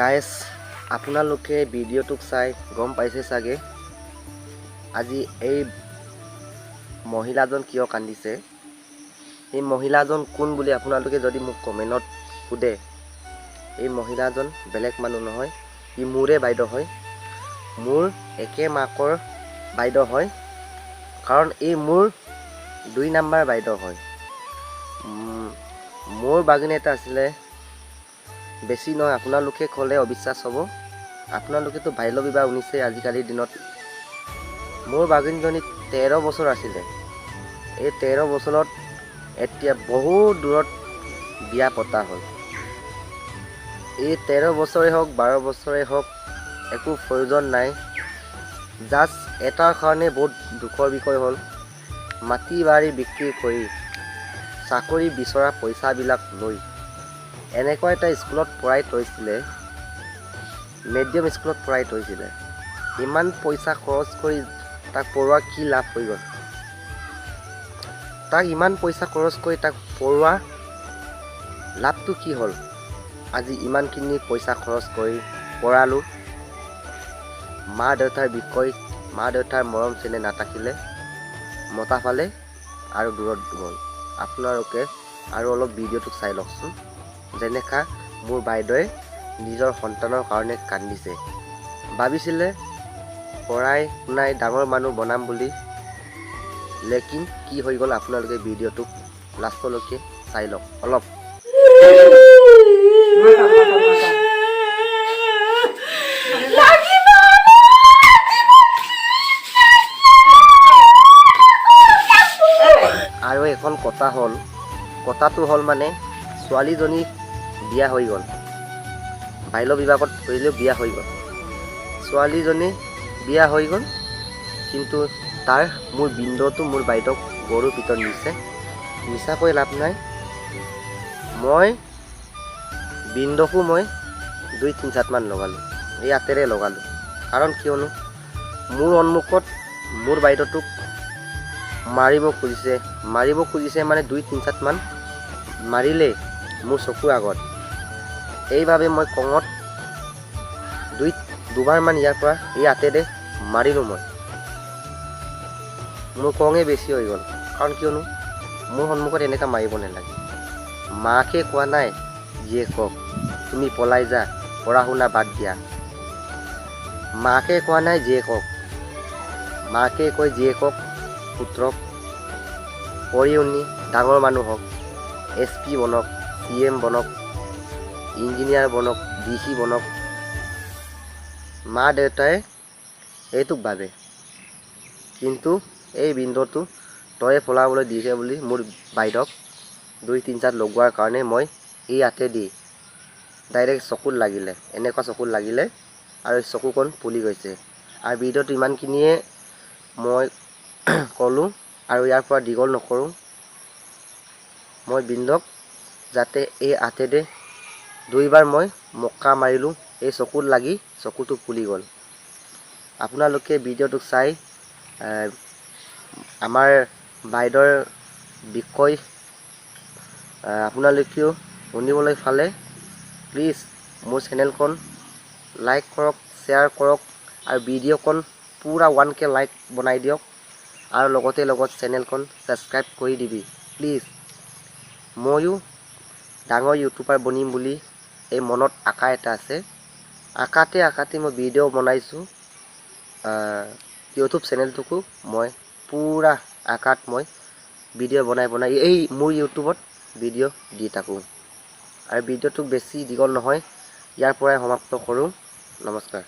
Guys আপোনালোকে ভিডিঅ'টোক চাই গম পাইছে চাগে আজি এই মহিলাজন কিয় কান্দিছে। এই মহিলাজন কোন বুলি আপোনালোকে যদি মোক কমেণ্টত সোধে, এই মহিলাজন বেলেগ মানুহ নহয়, ই মোৰে বাইদেউ হয়, মোৰ একে মাকৰ বাইদেউ হয়, কাৰণ এই মোৰ 2 নম্বৰ বাইদেউ হয়। মোৰ বাগিনী এটা আছিলে, বেছি নহয়, আপোনালোকে ক'লে অবিশ্বাস হ'ব। আপোনালোকেতো বাল্য বিবাহ শুনিছে আজিকালিৰ দিনত। মোৰ বাগিনীজনী 13 বছৰ আছিলে। এই 13 বছৰত এতিয়া বহুত দূৰত বিয়া পতা হ'ল। এই 13 বছৰে হওক 12 বছৰে হওক একো প্ৰয়োজন নাই। জাষ্ট এটাৰ কাৰণে বহুত দুখৰ বিষয় হ'ল, মাটি বাৰী বিক্ৰী কৰি চাকৰি বিচৰা পইচাবিলাক লৈ এনেকুৱা এটা স্কুলত পঢ়াই থৈছিলে, মিডিয়াম স্কুলত পঢ়াই থৈছিলে। ইমান পইচা খৰচ কৰি তাক পঢ়োৱা কি লাভ হৈ গ'ল? তাক ইমান পইচা খৰচ কৰি তাক পঢ়োৱা লাভটো কি হ'ল? আজি ইমানখিনি পইচা খৰচ কৰি পঢ়ালোঁ, মা দেউতাৰ বিষয়, মা দেউতাৰ মৰম চেনেহ নাথাকিলে, মতা ফালে আৰু দূৰত গ'ল। আপোনালোকে আৰু অলপ ভিডিঅ'টোক চাই লওকচোন, যেনেকা মোৰ বাইদেৱে নিজৰ সন্তানৰ কাৰণে কান্দিছে। ভাবিছিলে পঢ়াই শুনাই ডাঙৰ মানুহ বনাম বুলি, লেকিন কি হৈ গ'ল আপোনালোকে ভিডিঅ'টোক লাষ্টলৈকে চাই লওক অলপ। আৰু এখন কথাটো হ'ল মানে ছোৱালীজনী বিয়া হৈ গ'ল, বাল্য বিবাহত কৰিলেও বিয়া হৈ গ'ল। ছোৱালীজনী বিয়া হৈ গ'ল, কিন্তু তাৰ মোৰ বিন্দুটো মোৰ বাইদেউক গৰুৰ পিতন দিছে। মিছাকৈ লাভ নাই, মই বিন্দুকো মই 2-3 চাটমান লগালোঁ, এই হাতেৰে লগালোঁ। কাৰণ কিয়নো মোৰ সন্মুখত মোৰ বাইদেউটোক মাৰিব খুজিছে মানে 2-3 চাটমান মাৰিলে মোৰ চকুৰ আগত। এইভাৱে মই খঙত দুবাৰমান ইয়াৰ পৰা এই হাতেৰে মাৰিলোঁ। মোৰ খঙে বেছি হৈ গ'ল, কাৰণ কিয়নো মোৰ সন্মুখত এনেকুৱা মাৰিব নালাগে। মাকে কোৱা নাই জীয়েকক তুমি পলাই যা, পঢ়া শুনা বাদ দিয়া। মাকে কোৱা নাই জীয়েকক, মাকে কয় জীয়েকক পুত্ৰক পঢ়ি শুনি ডাঙৰ মানুহ হওক, SP বনক, CM বনক, ইঞ্জিনিয়াৰ বনক, DC বনক। মা দেউতাই এইটোক ভাবে, কিন্তু এই বিন্দুটো তয়ে পলাবলৈ দিছে বুলি মোৰ বাইদেউক 2-3 চাট লগোৱাৰ কাৰণে মই এই হাতে দি ডাইৰেক্ট চকুত লাগিলে, এনেকুৱা চকুত লাগিলে আৰু চকুখন ফুলি গৈছে। আৰু ভিডিঅ'টো ইমানখিনিয়ে মই ক'লোঁ, আৰু ইয়াৰ পৰা দীঘল নকৰোঁ। মই বিন্দুক যাতে এই হাতেৰে 2বাৰ মই মক্কা মাৰিলোঁ, এই চকুত লাগি চকুটো ফুলি গ'ল। আপোনালোকে ভিডিঅ'টোক চাই আমাৰ বাইদেউৰ বিষয় আপোনালোকেও শুনিবলৈ পালে প্লিজ মোৰ চেনেলখন লাইক কৰক, শ্বেয়াৰ কৰক, আৰু ভিডিঅ'খন পূৰা 1K লাইক বনাই দিয়ক, আৰু লগত চেনেলখন ছাবস্ক্ৰাইব কৰি দিবি প্লিজ। ময়ো ডাঙৰ ইউটিউবাৰ বনিম বুলি এই মনত আশা এটা আছে। আশাতে মই ভিডিঅ' বনাইছোঁ। ইউটিউব চেনেলটোকো মই পূৰা আশাত মই ভিডিঅ' বনাই এই মোৰ ইউটিউবত ভিডিঅ' দি থাকোঁ। আৰু ভিডিঅ'টোক বেছি দীঘল নহয়, ইয়াৰ পৰাই সমাপ্ত কৰোঁ। নমস্কাৰ।